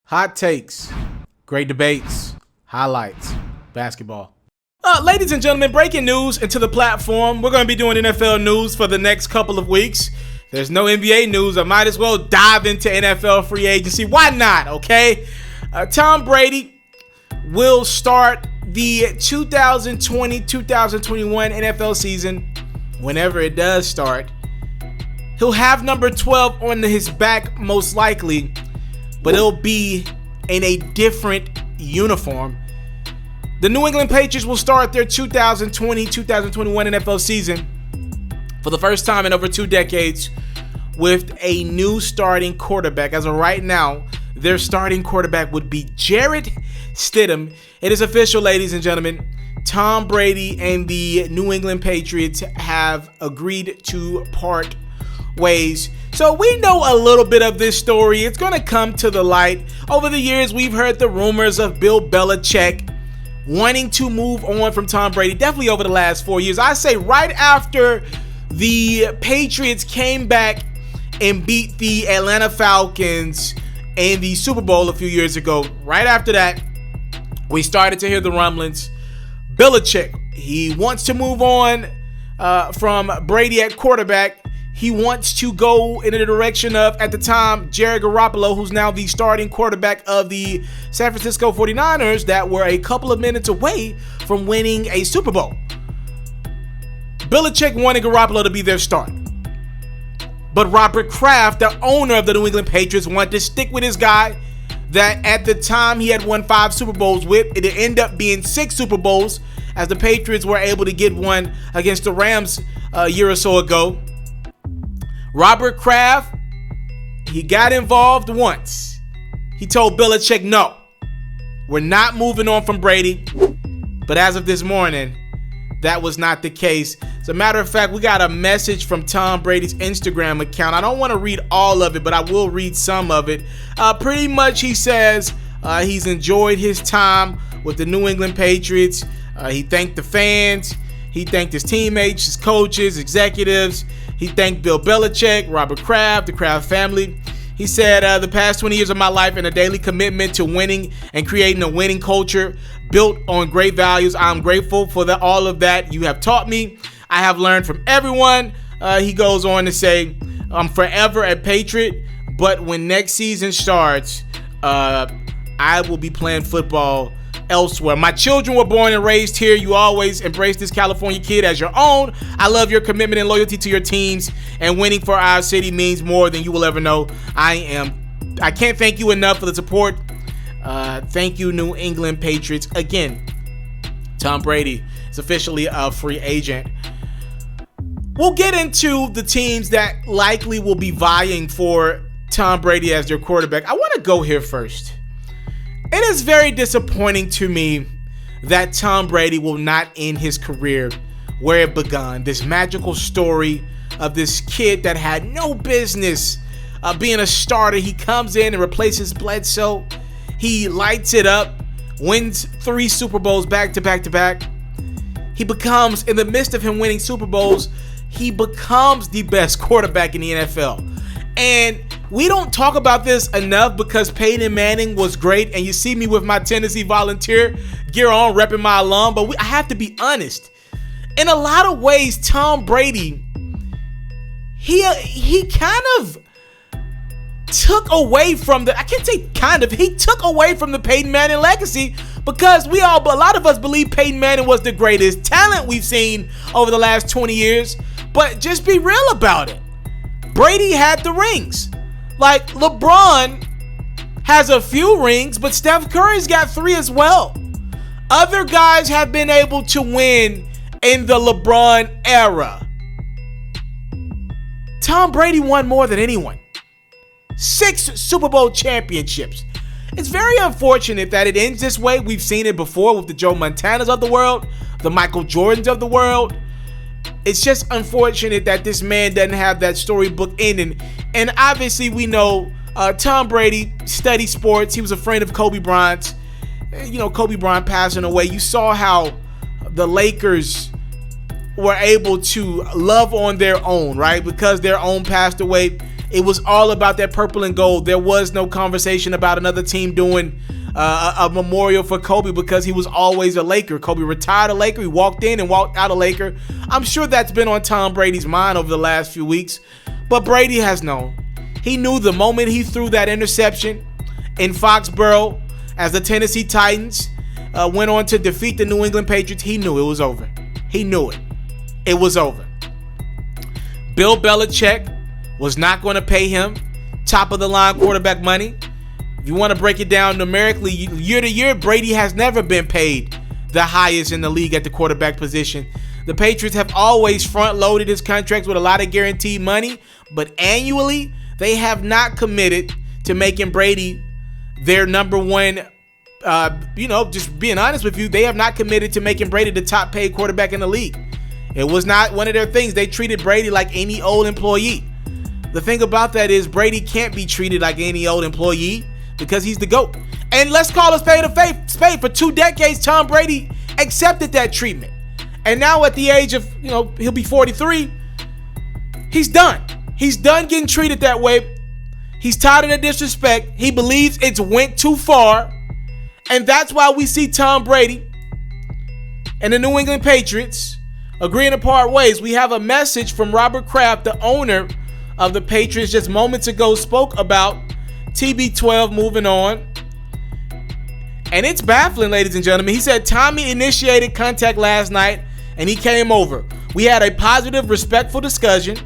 hot takes, great debates, highlights, basketball. Ladies and gentlemen, breaking news into the platform. We're going to be doing NFL news for the next couple of weeks. There's no NBA news. I might as well dive into NFL free agency. Why not, okay? Tom Brady will start the 2020-2021 NFL season whenever it does start. He'll have number 12 on his back most likely, but it'll be in a different uniform. The New England Patriots will start their 2020-2021 NFL season for the first time in over 2 decades with a new starting quarterback. As of right now, their starting quarterback would be Jarrett Stidham. It is official, ladies and gentlemen. Tom Brady and the New England Patriots have agreed to part ways. So we know a little bit of this story. It's going to come to the light. Over the years, we've heard the rumors of Bill Belichick wanting to move on from Tom Brady, definitely over the last 4 years. I say right after the Patriots came back and beat the Atlanta Falcons in the Super Bowl a few years ago, right after that, we started to hear the rumblings. Belichick, he wants to move on from Brady at quarterback. He wants to go in the direction of, at the time, Jerry Garoppolo, who's now the starting quarterback of the San Francisco 49ers that were a couple of minutes away from winning a Super Bowl. Belichick wanted Garoppolo to be their starter. But Robert Kraft, the owner of the New England Patriots, wanted to stick with his guy that at the time he had won 5 Super Bowls with. It ended up being 6 Super Bowls as the Patriots were able to get one against the Rams a year or so ago. Robert Kraft, he got involved once. He told Belichick, no, we're not moving on from Brady. But as of this morning, that was not the case. As a matter of fact, we got a message from Tom Brady's Instagram account. I don't want to read all of it, but I will read some of it. Pretty much he says he's enjoyed his time with the New England Patriots. He thanked the fans. He thanked his teammates, his coaches, executives. He thanked Bill Belichick, Robert Kraft, the Kraft family. He said, the past 20 years of my life and a daily commitment to winning and creating a winning culture built on great values. I'm grateful for all of that you have taught me. I have learned from everyone. He goes on to say, I'm forever a Patriot, but when next season starts, I will be playing football elsewhere. My children were born and raised here. You always embrace this California kid as your own. I love your commitment and loyalty to your teams, and winning for our city means more than you will ever know. I can't thank you enough for the support. Thank you, New England Patriots. Again, Tom Brady is officially a free agent. We'll get into the teams that likely will be vying for Tom Brady as their quarterback. I want to go here first. It is very disappointing to me that Tom Brady will not end his career where it began. This magical story of this kid that had no business being a starter. He comes in and replaces Bledsoe. He lights it up, wins 3 Super Bowls back to back to back. He becomes, in the midst of him winning Super Bowls, he becomes the best quarterback in the NFL. And we don't talk about this enough because Peyton Manning was great, and you see me with my Tennessee Volunteer gear on, repping my alum, but I have to be honest. In a lot of ways, Tom Brady, he kind of took away from he took away from the Peyton Manning legacy, because a lot of us believe Peyton Manning was the greatest talent we've seen over the last 20 years, but just be real about it. Brady had the rings. Like, LeBron has a few rings, but Steph Curry's got 3 as well. Other guys have been able to win in the LeBron era. Tom Brady won more than anyone. 6 Super Bowl championships. It's very unfortunate that it ends this way. We've seen it before with the Joe Montanas of the world, the Michael Jordans of the world. It's just unfortunate that this man doesn't have that storybook ending. And obviously we know Tom Brady studied sports. He was a friend of Kobe Bryant's. Kobe Bryant passing away. You saw how the Lakers were able to love on their own, right? Because their own passed away. It was all about that purple and gold. There was no conversation about another team doing a memorial for Kobe because he was always a Laker. Kobe retired a Laker. He walked in and walked out a Laker. I'm sure that's been on Tom Brady's mind over the last few weeks. But Brady has known. He knew the moment he threw that interception in Foxborough as the Tennessee Titans went on to defeat the New England Patriots, he knew it was over. He knew it. It was over. Bill Belichick was not going to pay him top of the line quarterback money. If you want to break it down numerically, year to year, Brady has never been paid the highest in the league at the quarterback position. The Patriots have always front-loaded his contracts with a lot of guaranteed money, but annually, they have not committed to making Brady their number one. Just being honest with you, they have not committed to making Brady the top paid quarterback in the league. It was not one of their things. They treated Brady like any old employee. The thing about that is Brady can't be treated like any old employee because he's the GOAT. And let's call a spade a spade. For 2 decades, Tom Brady accepted that treatment. And now at the age of, he'll be 43, he's done. He's done getting treated that way. He's tired of the disrespect. He believes it's went too far. And that's why we see Tom Brady and the New England Patriots agreeing to part ways. We have a message from Robert Kraft, the owner of the Patriots, just moments ago spoke about TB12 moving on. And it's baffling, ladies and gentlemen. He said Tommy initiated contact last night and he came over. We had a positive, respectful discussion.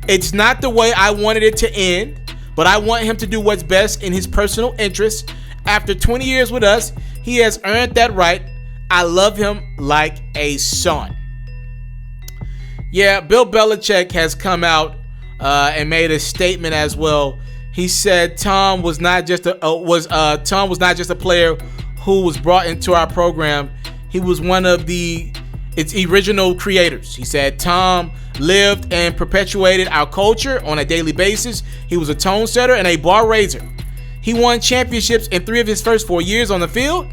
It's not the way I wanted it to end, but I want him to do what's best in his personal interests. After 20 years with us, he has earned that right. I love him like a son. Yeah, Bill Belichick has come out and made a statement as well. He said Tom was not just a player who was brought into our program. He was one of its original creators. He said Tom lived and perpetuated our culture on a daily basis. He was a tone setter and a bar raiser. He won championships in 3 of his first 4 years on the field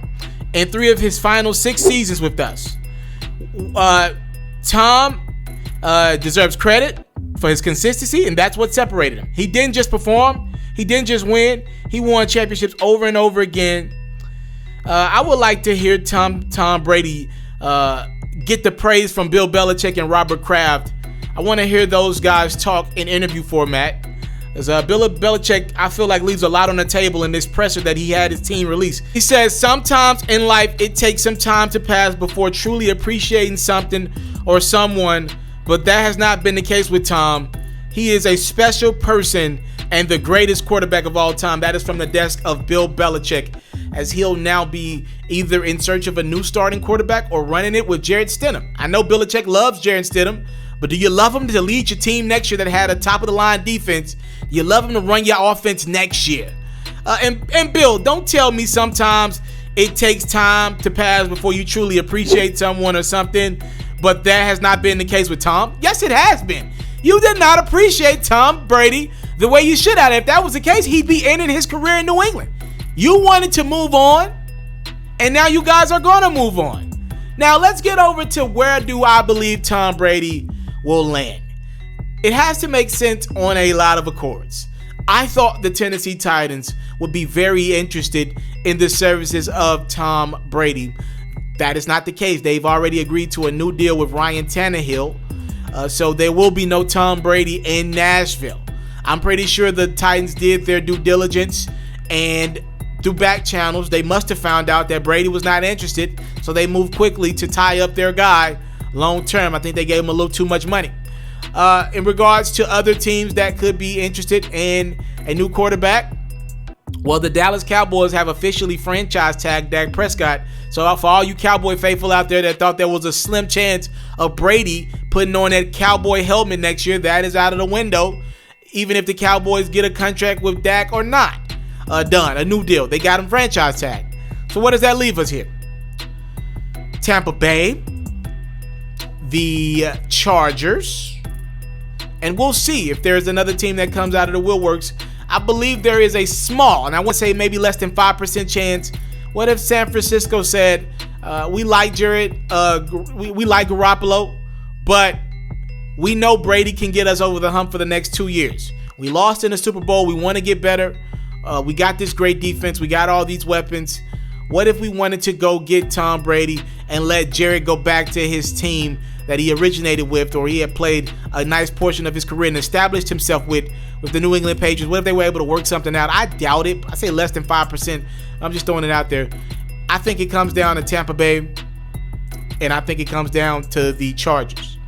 and 3 of his final 6 seasons with us. Tom deserves credit for his consistency, and that's what separated him. He didn't just perform. He didn't just win. He won championships over and over again. I would like to hear Tom Brady get the praise from Bill Belichick and Robert Kraft. I want to hear those guys talk in interview format. As Bill Belichick, I feel like, leaves a lot on the table in this presser that he had his team release. He says, sometimes in life, it takes some time to pass before truly appreciating something or someone, but that has not been the case with Tom. He is a special person and the greatest quarterback of all time. That is from the desk of Bill Belichick, as he'll now be either in search of a new starting quarterback or running it with Jarrett Stidham. I know Belichick loves Jarrett Stidham, but do you love him to lead your team next year that had a top-of-the-line defense? Do you love him to run your offense next year? And Bill, don't tell me sometimes it takes time to pass before you truly appreciate someone or something, but that has not been the case with Tom. Yes, it has been. You did not appreciate Tom Brady the way you should have. If that was the case, he'd be ending his career in New England. You wanted to move on, and now you guys are going to move on. Now, let's get over to where do I believe Tom Brady will land. It has to make sense on a lot of accords. I thought the Tennessee Titans would be very interested in the services of Tom Brady. That is not the case. They've already agreed to a new deal with Ryan Tannehill, so there will be no Tom Brady in Nashville. I'm pretty sure the Titans did their due diligence, and through back channels, they must have found out that Brady was not interested, so they moved quickly to tie up their guy long term. I think they gave him a little too much money. In regards to other teams that could be interested in a new quarterback, well, the Dallas Cowboys have officially franchise tagged Dak Prescott. So for all you Cowboy faithful out there that thought there was a slim chance of Brady putting on that Cowboy helmet next year, that is out of the window, even if the Cowboys get a contract with Dak or not. Done. A new deal. They got him franchise tagged. So what does that leave us here? Tampa Bay, the Chargers, and we'll see if there's another team that comes out of the woodworks. I believe there is a small, and I want to say maybe less than 5% chance. What if San Francisco said, we like Jared, we like Garoppolo, but we know Brady can get us over the hump for the next 2 years. We lost in the Super Bowl. We want to get better. We got this great defense. We got all these weapons. What if we wanted to go get Tom Brady and let Jared go back to his team that he originated with, or he had played a nice portion of his career and established himself with the New England Patriots? What if they were able to work something out? I doubt it. I say less than 5%. I'm just throwing it out there. I think it comes down to Tampa Bay, and I think it comes down to the Chargers.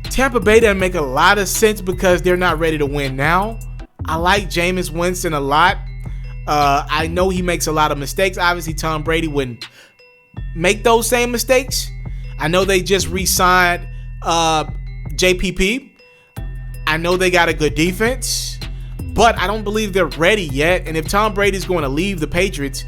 Tampa Bay doesn't make a lot of sense because they're not ready to win now. I like Jameis Winston a lot. I know he makes a lot of mistakes. Obviously, Tom Brady wouldn't make those same mistakes. I know they just re-signed JPP. I know they got a good defense, but I don't believe they're ready yet. And if Tom Brady's going to leave the Patriots,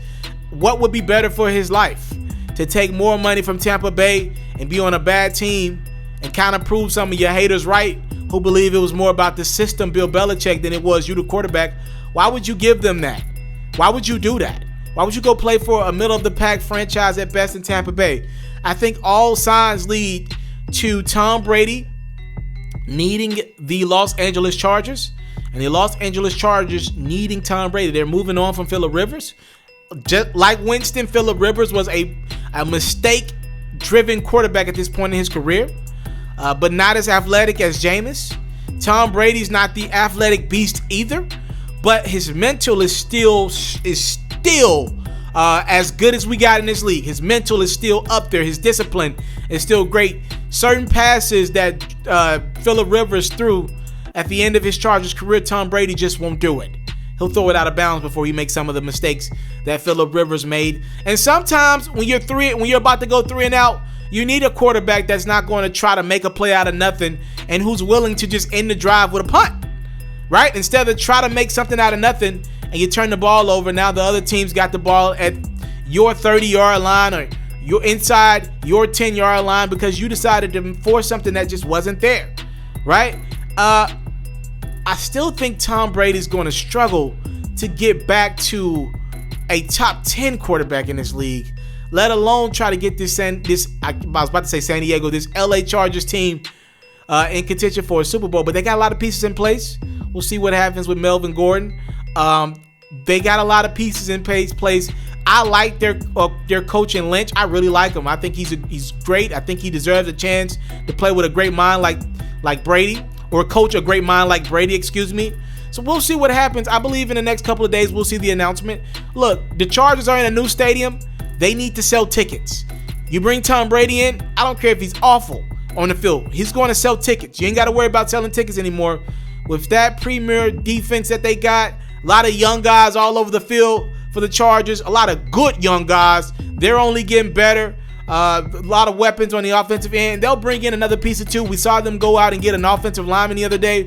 what would be better for his life? To take more money from Tampa Bay and be on a bad team and kind of prove some of your haters right, who believe it was more about the system, Bill Belichick, than it was you, the quarterback? Why would you give them that? Why would you do that? Why would you go play for a middle-of-the-pack franchise at best in Tampa Bay? I think all signs lead to Tom Brady needing the Los Angeles Chargers, and the Los Angeles Chargers needing Tom Brady. They're moving on from Phillip Rivers. Just like Winston, Phillip Rivers was a mistake-driven quarterback at this point in his career, but not as athletic as Jameis. Tom Brady's not the athletic beast either, but his mental is still as good as we got in this league. His mental is still up there. His discipline is still great. Certain passes that Phillip Rivers threw at the end of his Chargers career, Tom Brady just won't do it. He'll throw it out of bounds before he makes some of the mistakes that Phillip Rivers made. And sometimes when you're about to go 3 and out, you need a quarterback that's not going to try to make a play out of nothing and who's willing to just end the drive with a punt, right? Instead of try to make something out of nothing and you turn the ball over. Now the other team's got the ball at your 30-yard line or you're inside your 10-yard line because you decided to force something that just wasn't there, right? I still think Tom Brady's going to struggle to get back to a top 10 quarterback in this league, let alone try to get this I was about to say San Diego, this LA Chargers team in contention for a Super Bowl. But they got a lot of pieces in place. We'll see what happens with Melvin Gordon. They got a lot of pieces in place. I like their coach in Lynch. I really like him. I think he's great. I think he deserves a chance to play with a great mind like Brady, or coach a great mind like Brady, excuse me. So we'll see what happens. I believe in the next couple of days we'll see the announcement. Look, the Chargers are in a new stadium. They need to sell tickets. You bring Tom Brady in, I don't care if he's awful on the field. He's going to sell tickets. You ain't got to worry about selling tickets anymore. With that premier defense that they got, a lot of young guys all over the field for the Chargers, a lot of good young guys. They're only getting better. A lot of weapons on the offensive end. They'll bring in another piece or two. We saw them go out and get an offensive lineman the other day.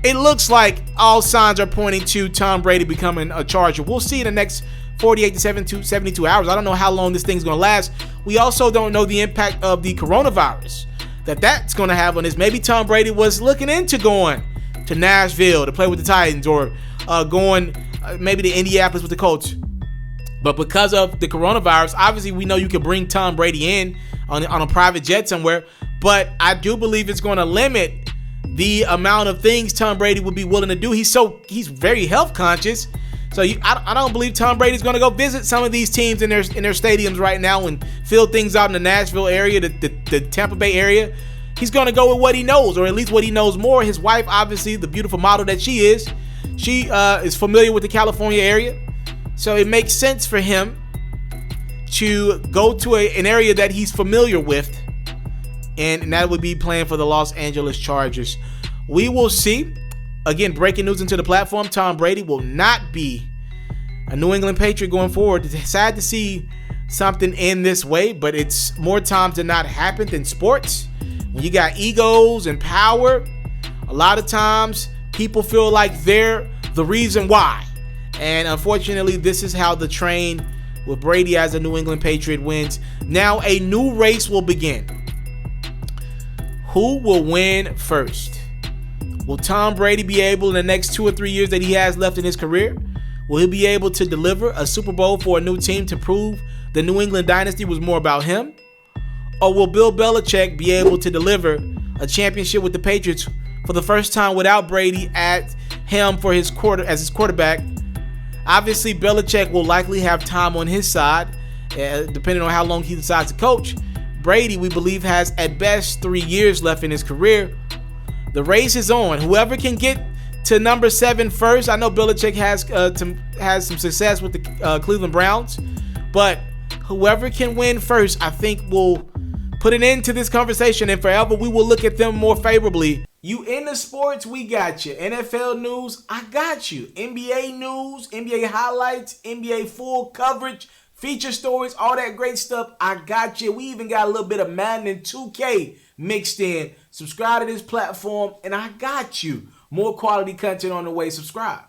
It looks like all signs are pointing to Tom Brady becoming a Charger. We'll see in the next 48 to 72 hours. I don't know how long this thing's going to last. We also don't know the impact of the coronavirus that's going to have on this. Maybe Tom Brady was looking into going to Nashville to play with the Titans, or going maybe to Indianapolis with the Colts. But because of the coronavirus, obviously we know you can bring Tom Brady in on a private jet somewhere. But I do believe it's going to limit the amount of things Tom Brady would be willing to do. He's very health conscious. So I don't believe Tom Brady's going to go visit some of these teams in their stadiums right now and fill things out in the Nashville area, the Tampa Bay area. He's going to go with what he knows, or at least what he knows more. His wife, obviously, the beautiful model that she is familiar with the California area. So it makes sense for him to go to an area that he's familiar with, and that would be playing for the Los Angeles Chargers. We will see. Again, breaking news into the platform, Tom Brady will not be a New England Patriot going forward. It's sad to see something in this way, but it's more times than not happened in sports. When you got egos and power, a lot of times people feel like they're the reason why. And unfortunately, this is how the train with Brady as a New England Patriot wins. Now a new race will begin. Who will win first? Will Tom Brady be able in the next 2 or 3 years that he has left in his career? Will he be able to deliver a Super Bowl for a new team to prove the New England dynasty was more about him? Or will Bill Belichick be able to deliver a championship with the Patriots for the first time without Brady at him for his quarterback. Obviously, Belichick will likely have time on his side, depending on how long he decides to coach. Brady, we believe, has at best 3 years left in his career. The race is on. Whoever can get to number 7 first. I know Belichick has some success with the Cleveland Browns, but whoever can win first, I think, will put an end to this conversation, and forever we will look at them more favorably. You into sports, we got you. NFL news, I got you. NBA news, NBA highlights, NBA full coverage, feature stories, all that great stuff, I got you. We even got a little bit of Madden and 2K mixed in. Subscribe to this platform, and I got you. More quality content on the way. Subscribe.